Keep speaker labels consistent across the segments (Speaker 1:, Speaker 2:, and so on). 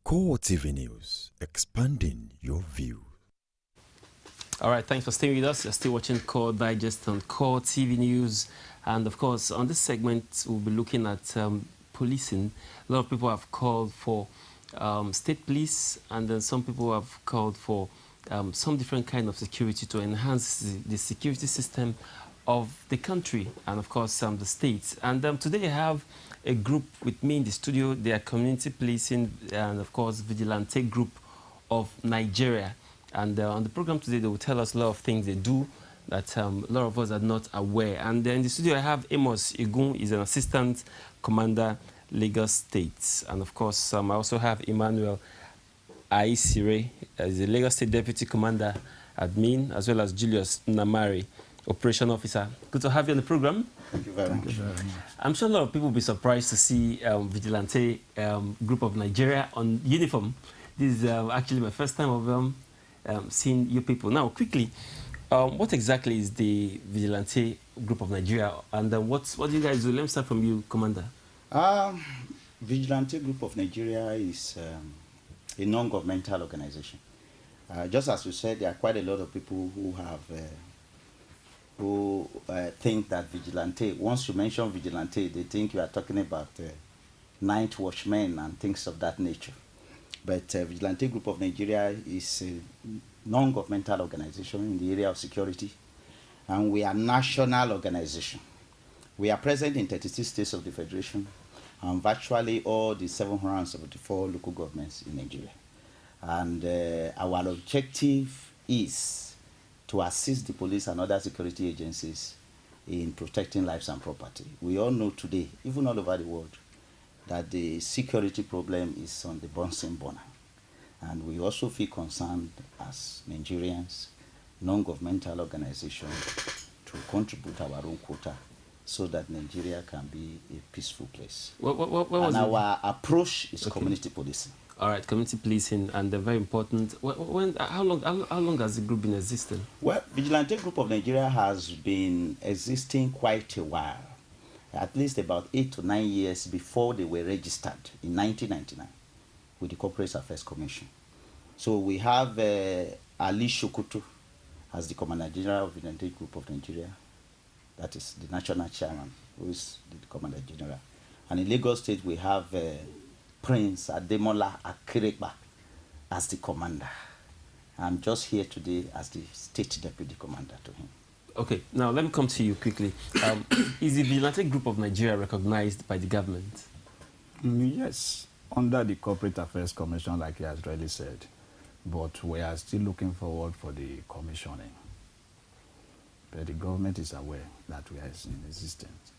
Speaker 1: Core TV News, expanding your view.
Speaker 2: All right, thanks for staying with us. You're still watching Core Digest on Core TV News. And of course, on this segment, we'll be looking at policing. A lot of people have called for state police, and then some people have called for some different kind of security to enhance the security system of the country and, of course, the states. And today I have a group with me in the studio. They are community policing and, of course, Vigilante group of Nigeria. And on the program today, they will tell us a lot of things they do that a lot of us are not aware. And in the studio, I have Amos Igun. He's an assistant commander, Lagos State. And of course, I also have Emmanuel Aisire, as the Lagos State Deputy Commander, Admin, as well as Julius Namari, Operation Officer. Good to have you on the program.
Speaker 3: Thank you very much.
Speaker 2: I'm sure a lot of people will be surprised to see Vigilante group of Nigeria on uniform. This is actually my first time of seeing you people. Now, quickly, what exactly is the Vigilante group of Nigeria, and what do you guys do? Let me start from you, Commander.
Speaker 3: Vigilante group of Nigeria is a non-governmental organization. Just as you said, there are quite a lot of people who have think that vigilante, once you mention vigilante, they think you are talking about night watchmen and things of that nature. But Vigilante Group of Nigeria is a non-governmental organization in the area of security, and we are a national organization. We are present in 36 states of the Federation and virtually all the 774 local governments in Nigeria. And our objective is to assist the police and other security agencies in protecting lives and property. We all know today, even all over the world, that the security problem is on the bouncing burner. And we also feel concerned as Nigerians, non-governmental organizations, to contribute our own quota so that Nigeria can be a peaceful place. And our approach is community policing.
Speaker 2: All right, community policing, and very important. How long has the group been existing?
Speaker 3: Well, Vigilante Group of Nigeria has been existing quite a while, at least about 8 to 9 years before they were registered in 1999 with the Corporate Affairs Commission. So we have Ali Shokutu as the Commander General of Vigilante Group of Nigeria. That is the national chairman, who is the Commander General. And in Lagos State, we have Prince Ademola Akeregba as the commander. I'm just here today as the State Deputy Commander to him.
Speaker 2: Okay, now let me come to you quickly. Is the Vigilante Group of Nigeria recognized by the government?
Speaker 4: Yes, under the Corporate Affairs Commission, like he has already said. But we are still looking forward for the commissioning. But the government is aware that we are in existence.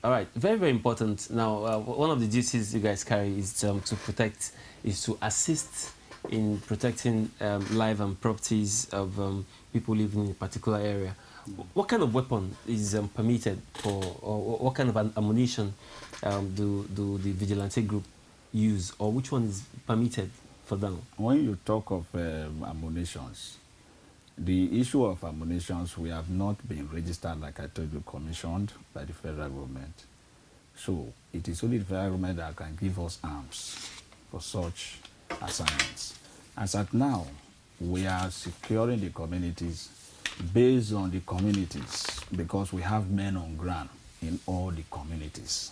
Speaker 2: All right, very, very important. Now, one of the duties you guys carry is to assist in protecting life and properties of people living in a particular area. What kind of weapon is permitted for, or what kind of ammunition do the Vigilante group use, or which one is permitted for them?
Speaker 4: When you talk of ammunitions, the issue of ammunitions, we have not been registered, like I told you, commissioned by the federal government. So it is only the federal government that can give us arms for such assignments. As at now, we are securing the communities based on the communities, because we have men on ground in all the communities.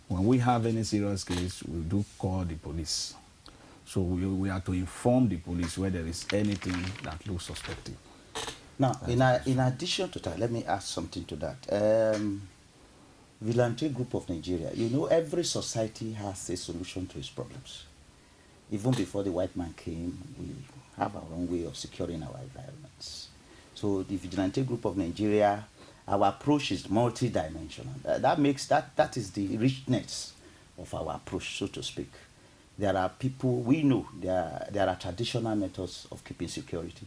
Speaker 4: When we have any serious case, we do call the police. So we are to inform the police where there is anything that looks suspected.
Speaker 3: Now, in addition to that, let me add something to that. Vigilante Group of Nigeria, you know, every society has a solution to its problems. Even before the white man came, we have our own way of securing our environments. So the Vigilante Group of Nigeria, our approach is multidimensional. That is the richness of our approach, so to speak. There are people, we know there are traditional methods of keeping security,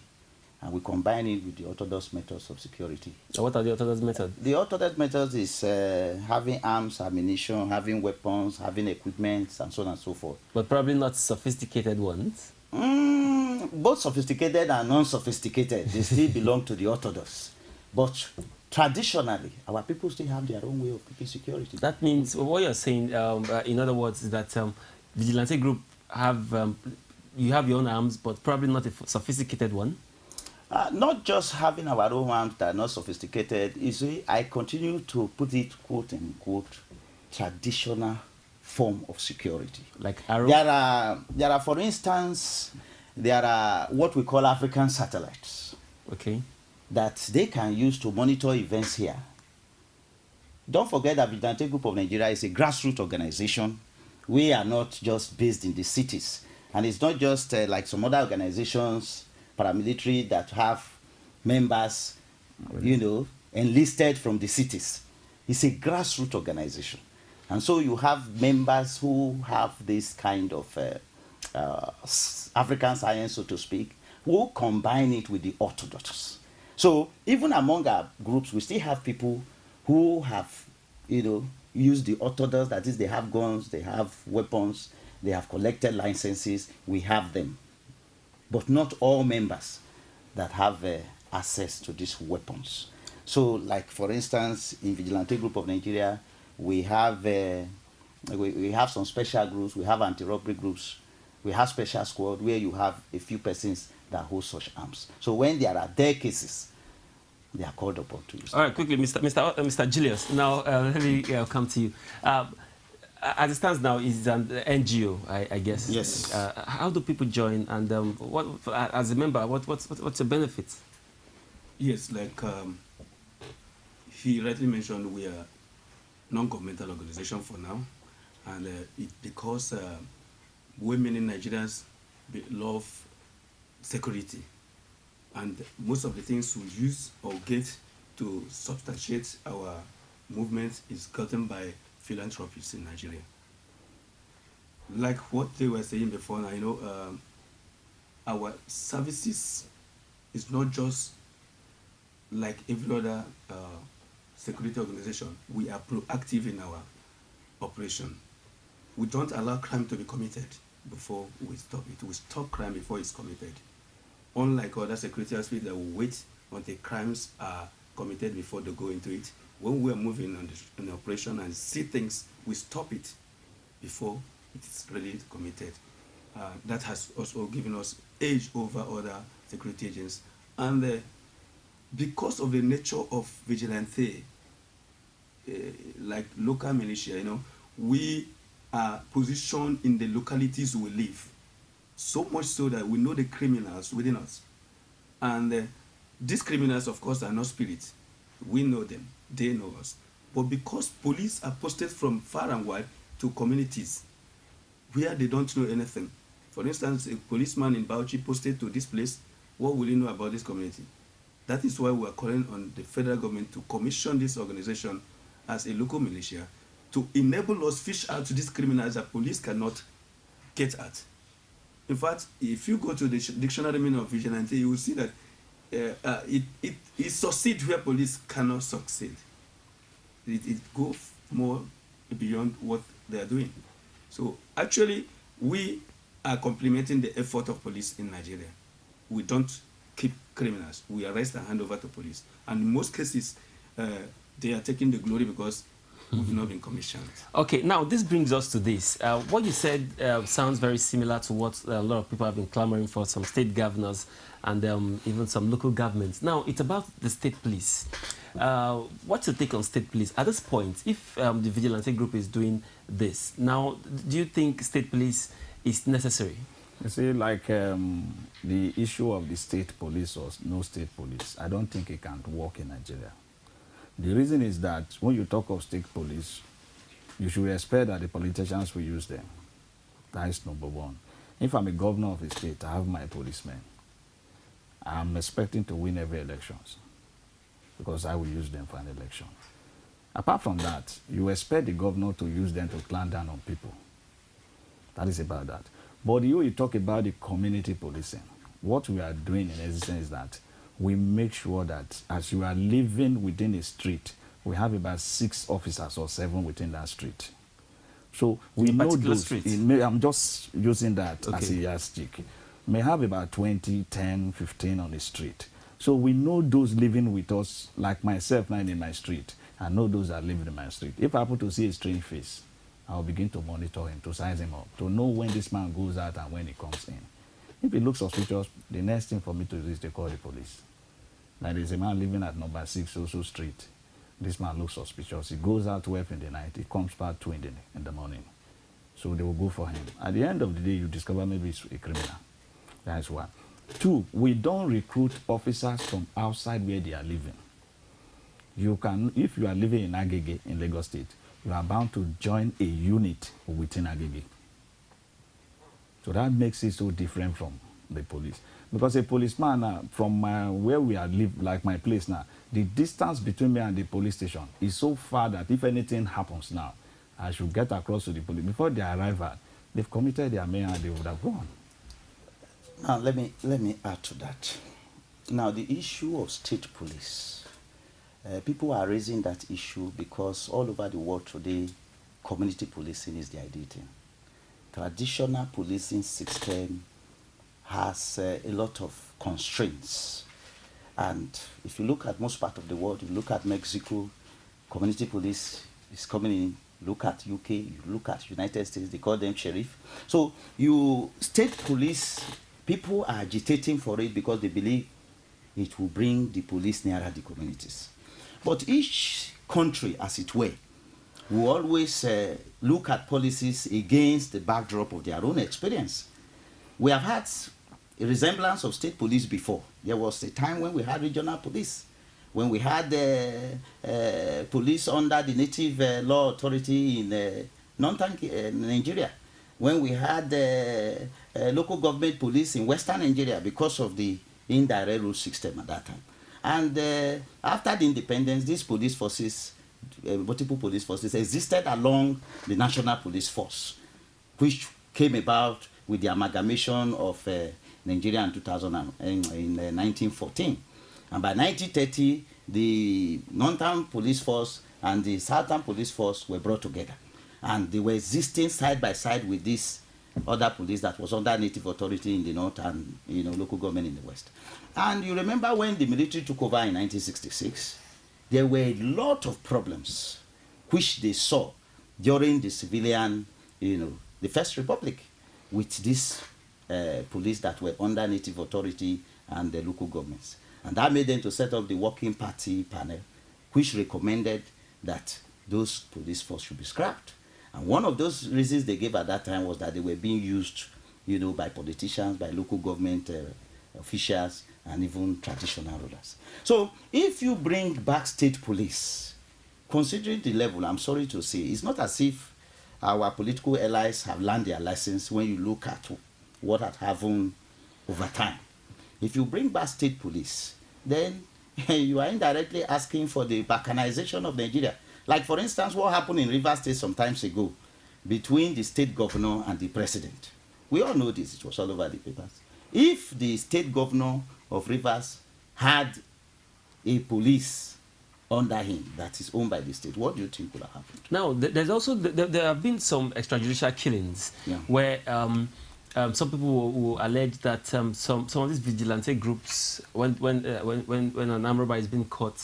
Speaker 3: and we combine it with the orthodox methods of security.
Speaker 2: So what are the orthodox methods?
Speaker 3: The orthodox methods is having arms, ammunition, having weapons, having equipment, and so on and so forth.
Speaker 2: But probably not sophisticated ones?
Speaker 3: Both sophisticated and non-sophisticated, they still belong to the orthodox. But traditionally, our people still have their own way of keeping security.
Speaker 2: That means, what you're saying, in other words, is that Vigilante Group have you have your own arms, but probably not a sophisticated one?
Speaker 3: Not just having our own arms that are not sophisticated. You see, I continue to put it, quote unquote, traditional form of security.
Speaker 2: Like arrow?
Speaker 3: There are, for instance, there are what we call African satellites.
Speaker 2: Okay.
Speaker 3: That they can use to monitor events here. Don't forget that Vigilante Group of Nigeria is a grassroots organization. We are not just based in the cities. And it's not just like some other organizations, paramilitary, that have members, you know, enlisted from the cities. It's a grassroots organization. And so you have members who have this kind of African science, so to speak, who combine it with the orthodox. So even among our groups, we still have people who have, you know, used the orthodox, that is, they have guns, they have weapons, they have collected licenses, we have them. But not all members that have access to these weapons. So, like, for instance, in Vigilante Group of Nigeria, we have some special groups, we have anti-robbery groups, we have special squad where you have a few persons that hold such arms. So when there are their cases, they are called upon to use.
Speaker 2: All right, quickly, Mr. Julius. Now, let me come to you. As it stands now, is an NGO, I guess.
Speaker 3: Yes.
Speaker 2: How do people join, and what, as a member, what's the benefit?
Speaker 5: Yes, like he rightly mentioned, we are non-governmental organization for now, and because women in Nigeria love security, and most of the things we use or get to substantiate our movement is gotten by philanthropists in Nigeria. Like what they were saying before, now, you know, our services is not just like every other security organization. We are proactive in our operation. We don't allow crime to be committed before we stop it. We stop crime before it's committed. Unlike other security aspects that will wait until crimes are committed before they go into it. When we are moving on the operation and see things, we stop it before it's really committed. That has also given us edge over other security agents. And because of the nature of vigilante, like local militia, you know, we are positioned in the localities we live. So much so that we know the criminals within us. And these criminals, of course, are not spirits. We know them. They know us. But because police are posted from far and wide to communities where they don't know anything. For instance, a policeman in Bauchi posted to this place, what will he know about this community? That is why we are calling on the federal government to commission this organization as a local militia to enable us fish out to these criminals that police cannot get at. In fact, if you go to the dictionary meaning of vigilante, you will see that it succeeds where police cannot succeed. It goes more beyond what they are doing. So actually, we are complementing the effort of police in Nigeria. We don't keep criminals. We arrest and hand over to police. And in most cases, they are taking the glory because we've not been commissioned.
Speaker 2: Okay, now this brings us to this. What you said sounds very similar to what a lot of people have been clamoring for, some state governors and even some local governments. Now, it's about the state police. What's your take on state police? At this point, if the Vigilante group is doing this, now, do you think state police is necessary?
Speaker 4: You see, like the issue of the state police or no state police, I don't think it can work in Nigeria. The reason is that when you talk of state police, you should expect that the politicians will use them. That is number one. If I'm a governor of a state, I have my policemen. I'm expecting to win every elections because I will use them for an election. Apart from that, you expect the governor to use them to clamp down on people. That is about that. But you talk about the community policing. What we are doing in essence is that we make sure that as you are living within a street, we have about 6 officers or 7 within that street. So we know those. I'm just using that as a yardstick. May have about 20, 10, 15 on the street. So we know those living with us, like myself now in my street. I know those that live in my street. If I happen to see a strange face, I'll begin to monitor him, to size him up, to know when this man goes out and when he comes in. If he looks suspicious, the next thing for me to do is to call the police. Like there's a man living at number 6 Oso Street. This man looks suspicious. He goes out 12 in the night. He comes back 2 in the morning. So they will go for him. At the end of the day, you discover maybe he's a criminal. That's one. 2, we don't recruit officers from outside where they are living. You can, if you are living in Agege in Lagos State, you are bound to join a unit within Agege. So that makes it so different from the police. Because a policeman, from where we are live, like my place now, the distance between me and the police station is so far that if anything happens now, I should get across to the police. Before they arrive, they've committed their mayor and they would have gone.
Speaker 3: Now, let me add to that. Now, the issue of state police, people are raising that issue because all over the world today, community policing is the ideal thing. Traditional policing system has a lot of constraints. And if you look at most part of the world, you look at Mexico, community police is coming in. Look at UK, you look at United States, they call them sheriff. So state police, people are agitating for it because they believe it will bring the police nearer the communities. But each country, as it were, will always look at policies against the backdrop of their own experience. We have had a resemblance of state police before. There was a time when we had regional police, when we had police under the native law authority in northern Nigeria, when we had local government police in western Nigeria because of the indirect rule system at that time. And after the independence, these police forces, multiple police forces, existed along the National Police Force, which came about with the amalgamation of Nigeria in 1914. And by 1930, the Northern Police Force and the Southern Police Force were brought together. And they were existing side by side with this other police that was under native authority in the north and local government in the west. And you remember when the military took over in 1966, there were a lot of problems which they saw during the civilian, the First Republic, with this police that were under native authority and the local governments. And that made them to set up the Working Party panel, which recommended that those police force should be scrapped. And one of those reasons they gave at that time was that they were being used, by politicians, by local government officials, and even traditional rulers. So if you bring back state police, considering the level, I'm sorry to say, it's not as if our political allies have learned their lessons when you look at what had happened over time. If you bring back state police, then you are indirectly asking for the balkanization of Nigeria. Like, for instance, what happened in Rivers State some time ago between the state governor and the president. We all know this. It was all over the papers. If the state governor of Rivers had a police under him that is owned by the state, what do you think would have happened?
Speaker 2: Now, there's also, there have been some extrajudicial killings where some people will allege that some of these vigilante groups, when an armed robber is being caught,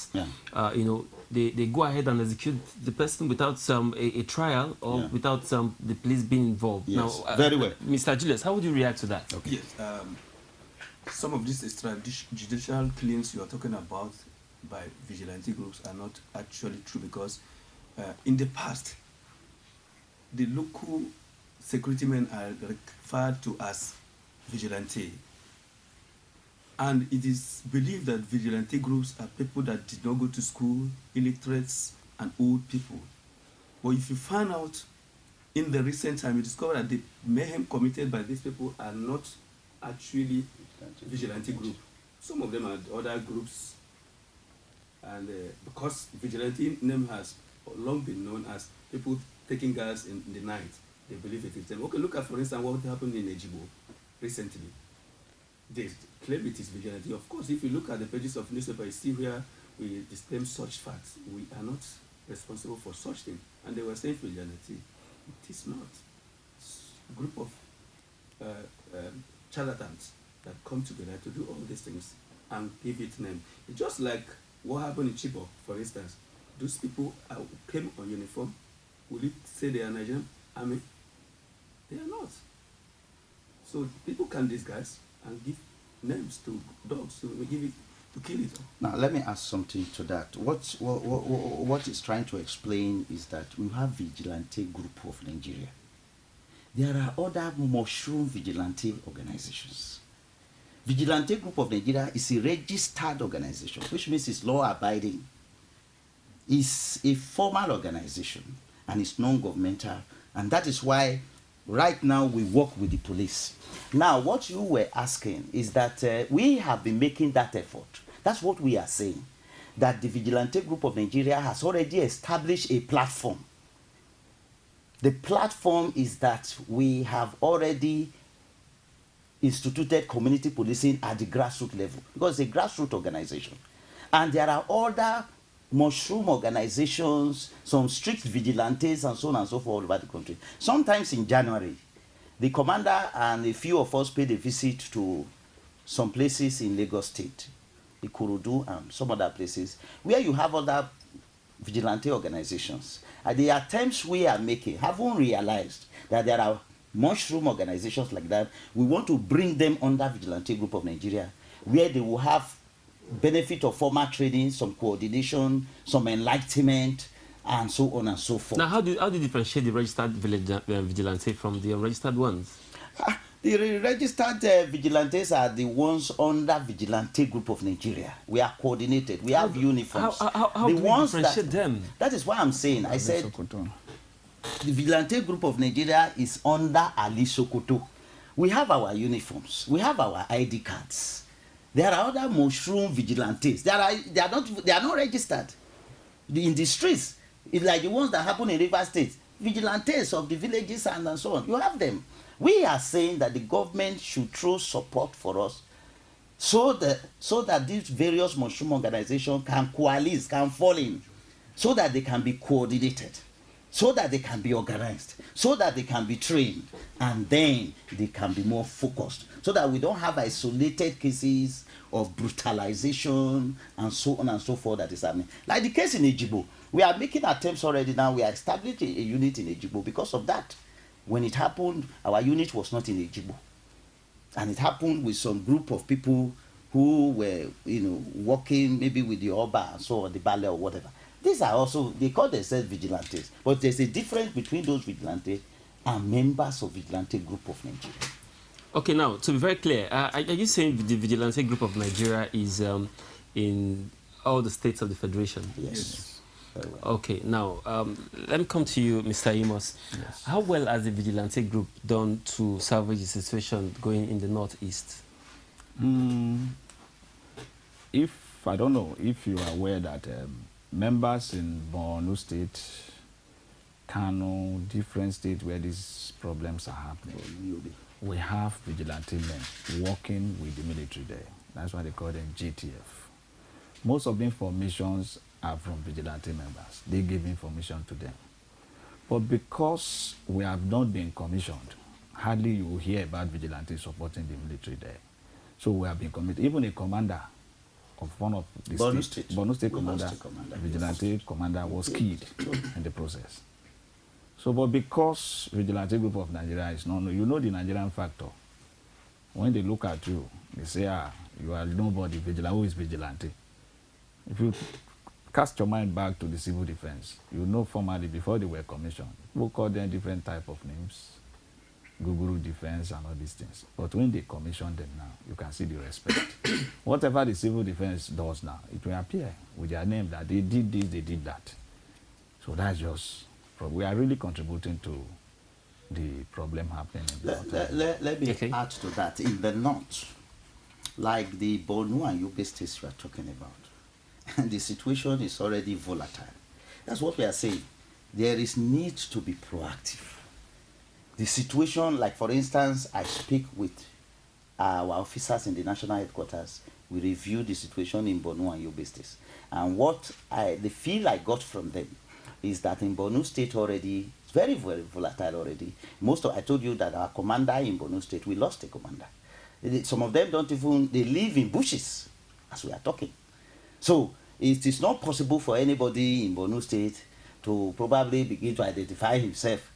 Speaker 2: they go ahead and execute the person without a trial or without the police being involved.
Speaker 3: Yes,
Speaker 2: now,
Speaker 3: very well.
Speaker 2: Mr. Julius, how would you react to that?
Speaker 5: Okay. Yes, some of these extrajudicial killings you are talking about by vigilante groups are not actually true because in the past, the local security men are referred to as vigilante. And it is believed that vigilante groups are people that did not go to school, illiterates, and old people. But if you find out in the recent time, you discover that the mayhem committed by these people are not actually vigilante group. Some of them are other groups. And because vigilante name has long been known as people taking gas in the night, they believe it is them. Okay, look at, for instance, what happened in Ejibo recently. They claim it is vigilante. Of course, if you look at the pages of newspaper, you see where we display such facts. We are not responsible for such things. And they were saying vigilante. It is not. It's a group of charlatans that come together to do all these things and give it name. It's just like what happened in Chibok, for instance. Those people came on uniform. Will you say they are Nigerian? I mean, they are not. So people can disguise and give names to dogs to give it to kill it.
Speaker 3: Now, let me ask something to that. What it's trying to explain is that we have Vigilante Group of Nigeria. There are other mushroom vigilante organizations. Vigilante Group of Nigeria is a registered organization, which means it's law-abiding. It's a formal organization, and it's non-governmental, and that is why right now we work with the police. Now, what you were asking is that we have been making that effort. That's what we are saying, that the Vigilante Group of Nigeria has already established a platform. The platform is that we have already instituted community policing at the grassroots level, because it's a grassroots organization. And there are other mushroom organizations, some strict vigilantes, and so on and so forth all over the country. Sometimes in January, the commander and a few of us paid a visit to some places in Lagos State, Ikorodu and some other places, where you have other vigilante organizations. And the attempts we are making haven't realized that there are mushroom organizations like that. We want to bring them under Vigilante Group of Nigeria, where they will have benefit of formal training, some coordination, some enlightenment, and so on and so forth.
Speaker 2: Now, how do you differentiate the registered vigilante from the unregistered ones?
Speaker 3: The registered vigilantes are the ones under Vigilante Group of Nigeria. We are coordinated. We have uniforms.
Speaker 2: How do we differentiate them?
Speaker 3: That is why I'm saying. I said the Vigilante Group of Nigeria is under Ali Sokoto. We have our uniforms. We have our ID cards. There are other mushroom vigilantes. They are not registered in the streets. It's like the ones that happen in River State. Vigilantes of the villages and so on. You have them. We are saying that the government should throw support for us so that these various mushroom organizations can coalesce, can fall in, so that they can be coordinated, so that they can be organized, so that they can be trained, and then they can be more focused, so that we don't have isolated cases of brutalization and so on and so forth that is happening. Like the case in Ejigbo, we are making attempts already now. We are establishing a unit in Ejigbo because of that. When it happened, our unit was not in Ejigbo. And it happened with some group of people who were, working maybe with the Oba and so on, the Bale or whatever. These are also, they call themselves vigilantes. But there's a difference between those vigilantes and members of Vigilante Group of Nigeria.
Speaker 2: Okay, now, to be very clear, are you saying the Vigilante Group of Nigeria is in all the states of the Federation?
Speaker 3: Yes. Very well.
Speaker 2: Okay, now, let me come to you, Mr. Amos.
Speaker 4: Yes.
Speaker 2: How well has the Vigilante Group done to salvage the situation going in the Northeast?
Speaker 4: I don't know if you are aware that members in Borno State, Kano, different states where these problems are happening, we have vigilante men working with the military there. That's why they call them GTF. Most of the informations are from vigilante members. They give information to them. But because we have not been commissioned, hardly you will hear about vigilantes supporting the military there. So we have been committed. Even a commander of one of the Borno State commander, vigilante commander was killed in the process. So, but because Vigilante Group of Nigeria is not, you know the Nigerian factor. When they look at you, they say, you are nobody, vigilante. Who is vigilante? If you cast your mind back to the civil defense, you know formally before they were commissioned, people call them different type of names, Guguru defense and all these things. But when they commission them now, you can see the respect. Whatever the civil defense does now, it will appear with their name that they did this, they did that. So that's just, we are really contributing to the problem happening in the
Speaker 3: let me add to that. In the north, like the Borno and Yobe states you are talking about, the situation is already volatile. That's what we are saying. There is need to be proactive. The situation, like for instance, I speak with our officers in the national headquarters. We review the situation in Borno and Yobe states. And what the feel I got from them is that in Borno State already, it's very, very volatile already. I told you that our commander in Borno State, we lost a commander. Some of them they live in bushes as we are talking. So it is not possible for anybody in Borno State to probably begin to identify himself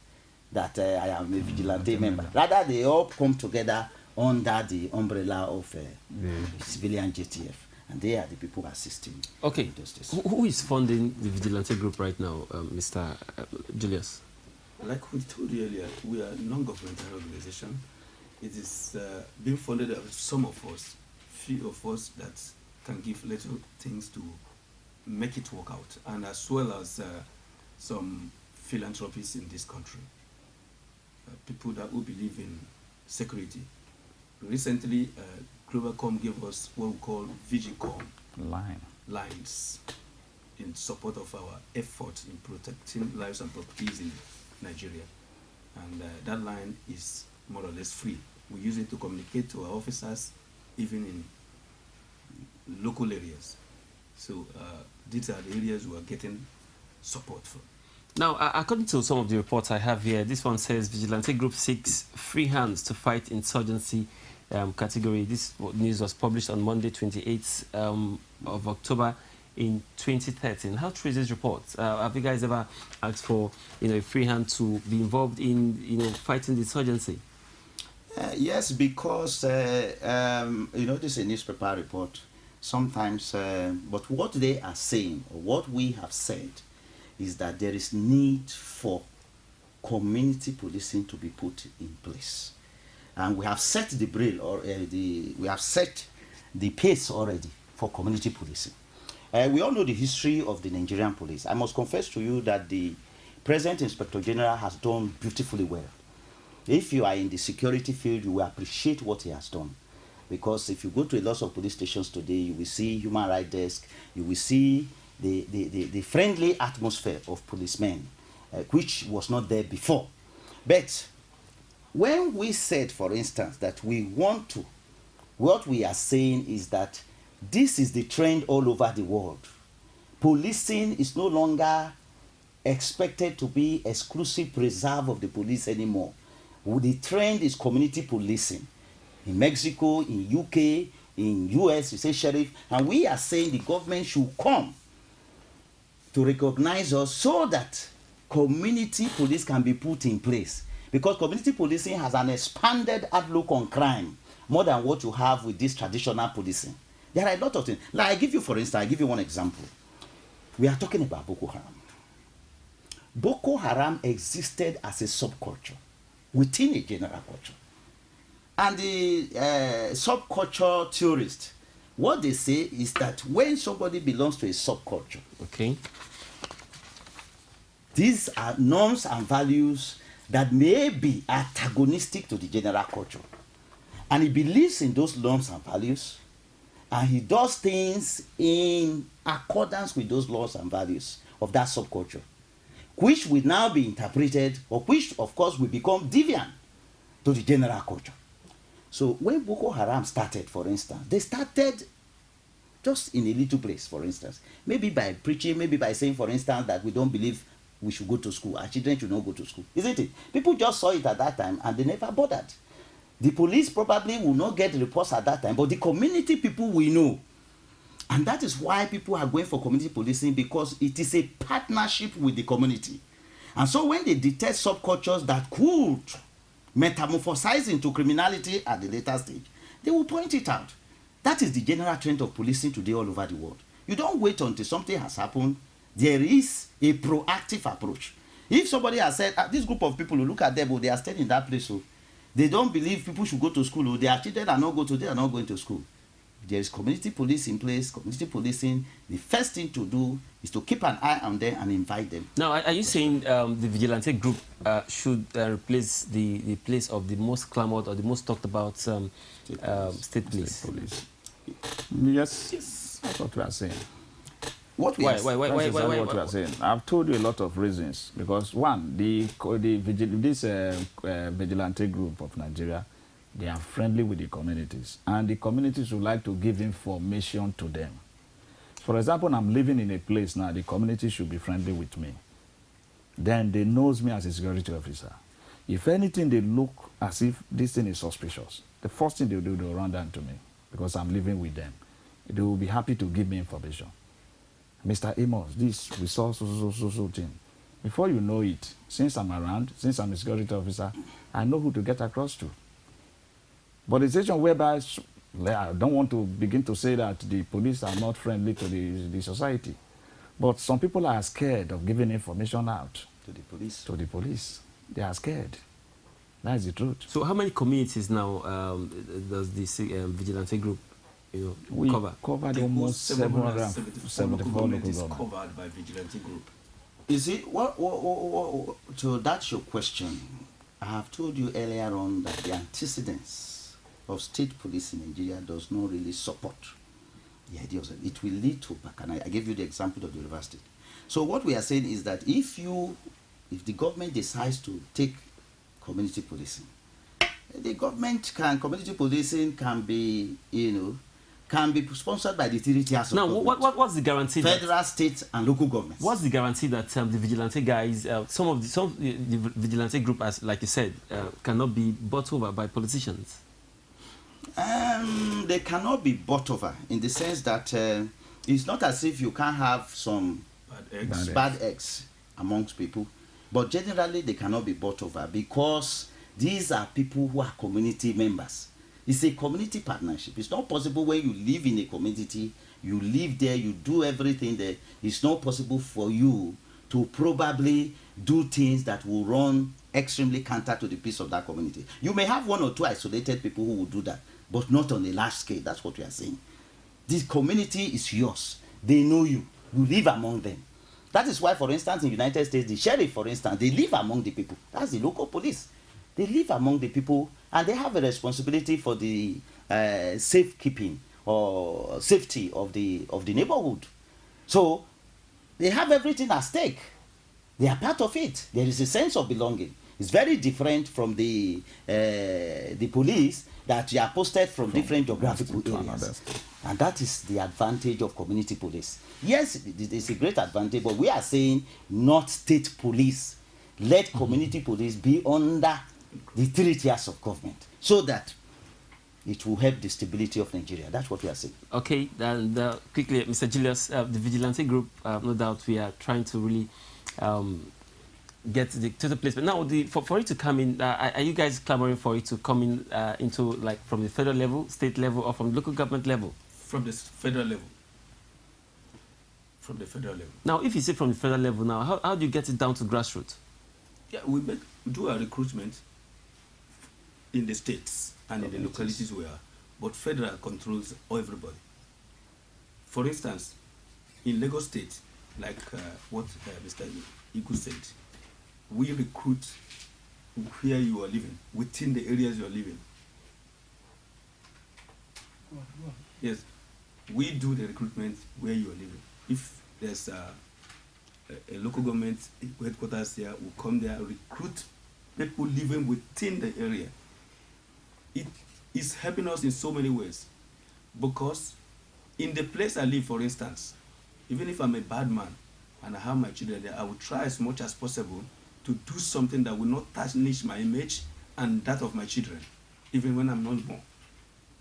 Speaker 3: that I am a vigilante member. Rather, they all come together under the umbrella of civilian JTF, and they are the people assisting.
Speaker 2: Okay, who is funding the Vigilante group right now, Mr. Julius?
Speaker 5: Like we told you earlier, we are a non-governmental organization. It is being funded by some of us, few of us that can give little things to make it work out, and as well as some philanthropists in this country, people that who believe in security. Recently, Globalcom gave us what we call Vigicom lines in support of our effort in protecting lives and properties in Nigeria. And that line is more or less free. We use it to communicate to our officers, even in local areas. So these are the areas we are getting support from.
Speaker 2: Now, according to some of the reports I have here, this one says Vigilante Group seeks free hands to fight insurgency category. This news was published on Monday, 28th of October in 2013. How true is this report? Have you guys ever asked for, a free hand to be involved in, fighting the insurgency?
Speaker 3: Yes, because, this is a newspaper report sometimes, but what they are saying, or what we have said, is that there is need for community policing to be put in place. And we have set the braille, or we have set the pace already for community policing. We all know the history of the Nigerian police. I must confess to you that the present Inspector General has done beautifully well. If you are in the security field, you will appreciate what he has done. Because if you go to a lot of police stations today, you will see human rights desk, you will see the friendly atmosphere of policemen, which was not there before. But when we said, for instance, that we want to, what we are saying is that this is the trend all over the world. Policing is no longer expected to be exclusive preserve of the police anymore. The trend is community policing. In Mexico, in UK, in US, you say sheriff, and we are saying the government should come to recognize us so that community police can be put in place. Because community policing has an expanded outlook on crime, more than what you have with this traditional policing. There are a lot of things. Like for instance, I give you one example. We are talking about Boko Haram. Boko Haram existed as a subculture within a general culture. And the subculture theorists, what they say is that when somebody belongs to a subculture,
Speaker 2: okay,
Speaker 3: these are norms and values that may be antagonistic to the general culture. And he believes in those norms and values, and he does things in accordance with those laws and values of that subculture, which will now be interpreted, or which, of course, will become deviant to the general culture. So when Boko Haram started, for instance, they started just in a little place, for instance. Maybe by preaching, maybe by saying, for instance, that we don't believe we should go to school. Our children should not go to school. Isn't it? People just saw it at that time and they never bothered. The police probably will not get reports at that time, but the community people will know. And that is why people are going for community policing, because it is a partnership with the community. And so when they detect subcultures that could metamorphosize into criminality at the later stage, they will point it out. That is the general trend of policing today all over the world. You don't wait until something has happened. There is a proactive approach. If somebody has said, this group of people, look at them, they are staying in that place, so they don't believe people should go to school, or their children are not going to school. There is community police in place, community policing. The first thing to do is to keep an eye on them and invite them.
Speaker 2: Now, are you saying the Vigilante group should replace the place of the most clamored or the most talked about state police?
Speaker 4: Yes, that's what we are saying.
Speaker 2: Why?
Speaker 4: What we are saying. I've told you a lot of reasons. Because one, this Vigilante group of Nigeria, they are friendly with the communities, and the communities would like to give information to them. For example, I'm living in a place now, the community should be friendly with me. Then they knows me as a security officer. If anything, they look as if this thing is suspicious. The first thing they do, they'll run down to me, because I'm living with them. They will be happy to give me information. Mr. Amos, we saw so thing. Before you know it, since I'm around, since I'm a security officer, I know who to get across to. But the situation whereby I don't want to begin to say that the police are not friendly to the society. But some people are scared of giving information out
Speaker 3: To the police.
Speaker 4: to the police. They are scared. That's the truth.
Speaker 2: So how many communities now does this vigilante group,
Speaker 4: We
Speaker 2: cover?
Speaker 4: covered
Speaker 5: The
Speaker 4: almost 774 local
Speaker 5: is
Speaker 4: governments.
Speaker 5: covered by vigilante group.
Speaker 3: Is it what so that's your question. I have told you earlier on that the antecedents of state police in Nigeria does not really support the idea of it will lead to back. And I gave you the example of the River State. So what we are saying is that if the government decides to take community policing, community policing can be, can be sponsored by the three tiers of government.
Speaker 2: Now, what's the guarantee?
Speaker 3: Federal, state, and local governments.
Speaker 2: What's the guarantee that the vigilante guys, some of the vigilante group, as like you said, cannot be bought over by politicians?
Speaker 3: They cannot be bought over in the sense that it's not as if you can't have some bad eggs amongst people, but generally they cannot be bought over because these are people who are community members. It's a community partnership. It's not possible when you live in a community, you live there, you do everything there. It's not possible for you to probably do things that will run extremely counter to the peace of that community. You may have one or two isolated people who will do that, but not on a large scale. That's what we are saying. This community is yours. They know you. You live among them. That is why, for instance, in the United States, the sheriff, for instance, they live among the people. That's the local police. They live among the people, and they have a responsibility for the safekeeping or safety of the neighborhood. So they have everything at stake. They are part of it. There is a sense of belonging. It's very different from the police that you are posted from different geographical areas. And that is the advantage of community police. Yes, it is a great advantage, but we are saying not state police. Let community police be under the three tiers of government so that it will help the stability of Nigeria. That's what we are saying.
Speaker 2: Okay, then quickly, Mr. Julius, the vigilante group, no doubt we are trying to really get to the place. But now, for it to come in, are you guys clamoring for it to come in into like from the federal level, state level, or from local government level?
Speaker 5: From the federal level. From the federal level.
Speaker 2: Now, if you say from the federal level, now how do you get it down to grassroots?
Speaker 5: Yeah, we do our recruitment in the states and in the localities we are, but federal controls everybody. For instance, in Lagos State, like what Mr. Igu said, we recruit where you are living, within the areas you are living. Yes, we do the recruitment where you are living. If there's a local government headquarters here, will come there, recruit people living within the area. It is helping us in so many ways, because in the place I live, for instance, even if I'm a bad man and I have my children there, I will try as much as possible to do something that will not tarnish my image and that of my children, even when I'm not born.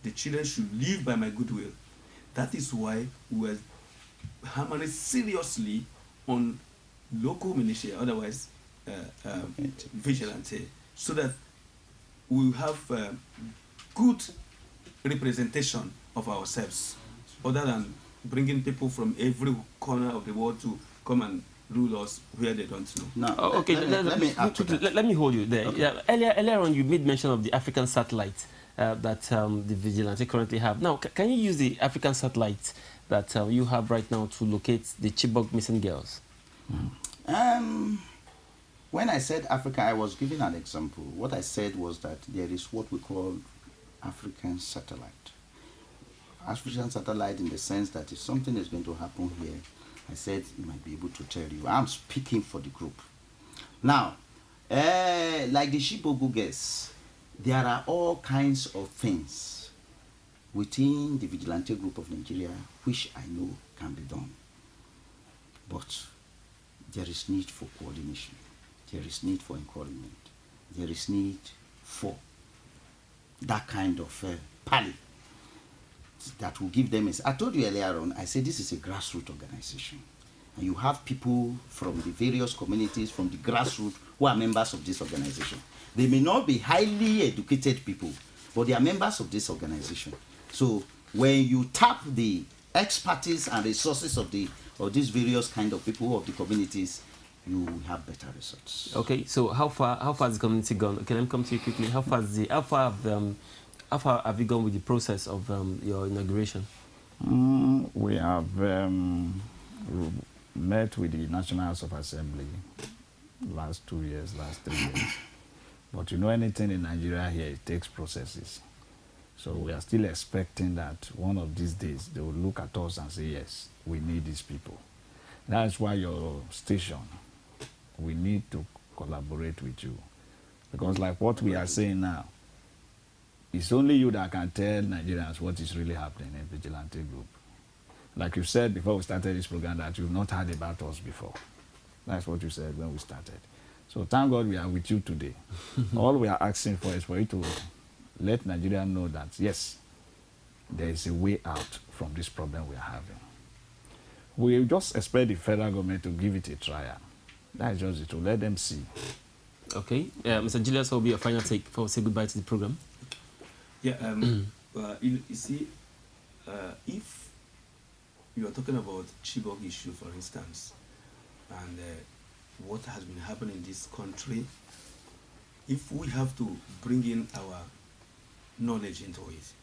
Speaker 5: The children should live by my goodwill. That is why we are hammering seriously on local militia, otherwise vigilante, so that we have good representation of ourselves, other than bringing people from every corner of the world to come and rule us where they don't know.
Speaker 3: Now,
Speaker 2: okay, let me hold you there.
Speaker 3: Okay.
Speaker 2: Yeah, earlier on, you made mention of the African satellite that the vigilante currently have. Now, can you use the African satellite that you have right now to locate the Chibok missing girls?
Speaker 3: When I said Africa, I was giving an example. What I said was that there is what we call African satellite. African satellite in the sense that if something is going to happen here, I said you might be able to tell you. I'm speaking for the group. Now, like the Shibogu girls, there are all kinds of things within the vigilante group of Nigeria which I know can be done. But there is need for coordination. There is need for encouragement. There is need for that kind of pally that will give them I told you earlier on, I said this is a grassroots organization. And you have people from the various communities, from the grassroots, who are members of this organization. They may not be highly educated people, but they are members of this organization. So when you tap the expertise and resources of these various kind of people of the communities, you will have better results.
Speaker 2: Okay, so how far has the community gone? Can I come to you quickly? How far have you gone with the process of your inauguration?
Speaker 4: We have met with the National House of Assembly last 2 years, last 3 years. But you know, anything in Nigeria here, it takes processes. So we are still expecting that one of these days they will look at us and say, yes, we need these people. That's why your station, we need to collaborate with you. Because like what we are saying now, it's only you that can tell Nigerians what is really happening in Vigilante Group. Like you said before we started this program, that you've not heard about us before. That's what you said when we started. So thank God we are with you today. All we are asking for is for you to let Nigeria know that, yes, there is a way out from this problem we are having. We just expect the federal government to give it a trial. That's just it, to let them see.
Speaker 2: Okay. Mr. Julius, what will be your final take before we say goodbye to the program?
Speaker 5: Yeah, you see, if you are talking about Chibok issue, for instance, and what has been happening in this country, if we have to bring in our knowledge into it,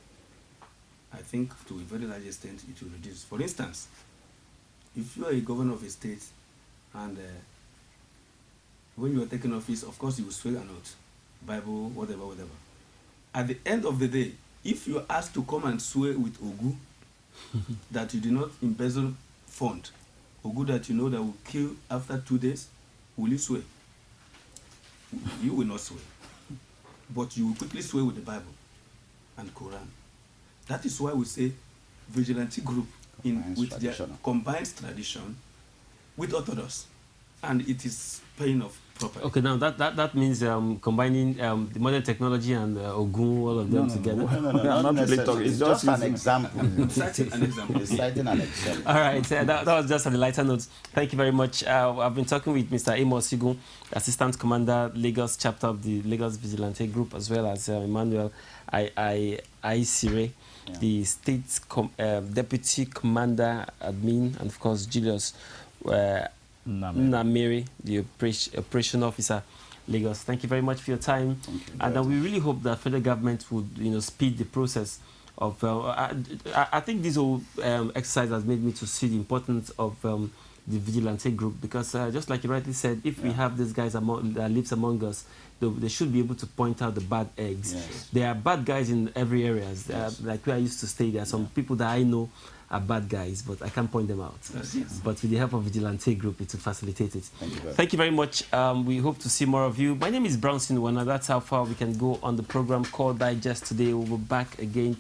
Speaker 5: I think to a very large extent it will reduce. For instance, if you are a governor of a state and when you are taking office, of course you will swear an oath, Bible, whatever. At the end of the day, if you are asked to come and swear with Ogu that you did not embezzle fund, Ogu that you know that will kill after 2 days, will you swear? You will not swear. But you will quickly swear with the Bible and Quran. That is why we say vigilante group with their combined tradition with Orthodox, and it is paying off properly.
Speaker 2: Okay, now that means combining the modern technology and Ogun, all of them together.
Speaker 3: No, not really talking. It's just an example.
Speaker 5: Citing an example.
Speaker 3: It's citing an example.
Speaker 2: All right, that was just on the lighter note. Thank you very much. I've been talking with Mr. Amos Sigun, Assistant Commander, Lagos chapter of the Lagos Vigilante Group, as well as Emmanuel Aisire, the State Deputy Commander Admin, and of course Julius Namiri, the Operation Officer, Lagos. Thank you very much for your time. And we really hope that federal government would, speed the process of. I think this whole exercise has made me to see the importance of the Vigilante group, because just like you rightly said, if we have these guys that lives among us, they should be able to point out the bad eggs. Yes. There are bad guys in every area. Like where I used to stay, there are some people that I know are bad guys, but I can't point them out. Yes. But with the help of Vigilante Group, it will facilitate it. Thank you very much. We hope to see more of you. My name is Brownson Wana. That's how far we can go on the program called Digest today. We'll be back again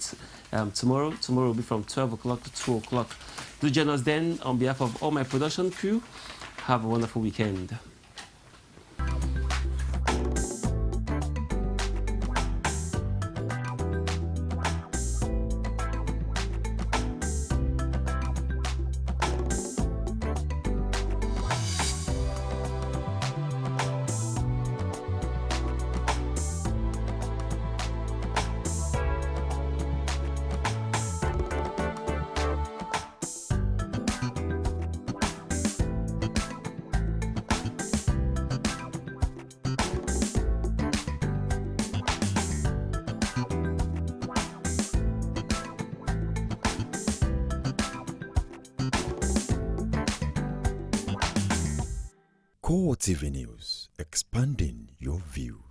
Speaker 2: tomorrow. Tomorrow will be from 12 o'clock to 2 o'clock. Do join us then. On behalf of all my production crew, have a wonderful weekend.
Speaker 1: Core TV News, expanding your view.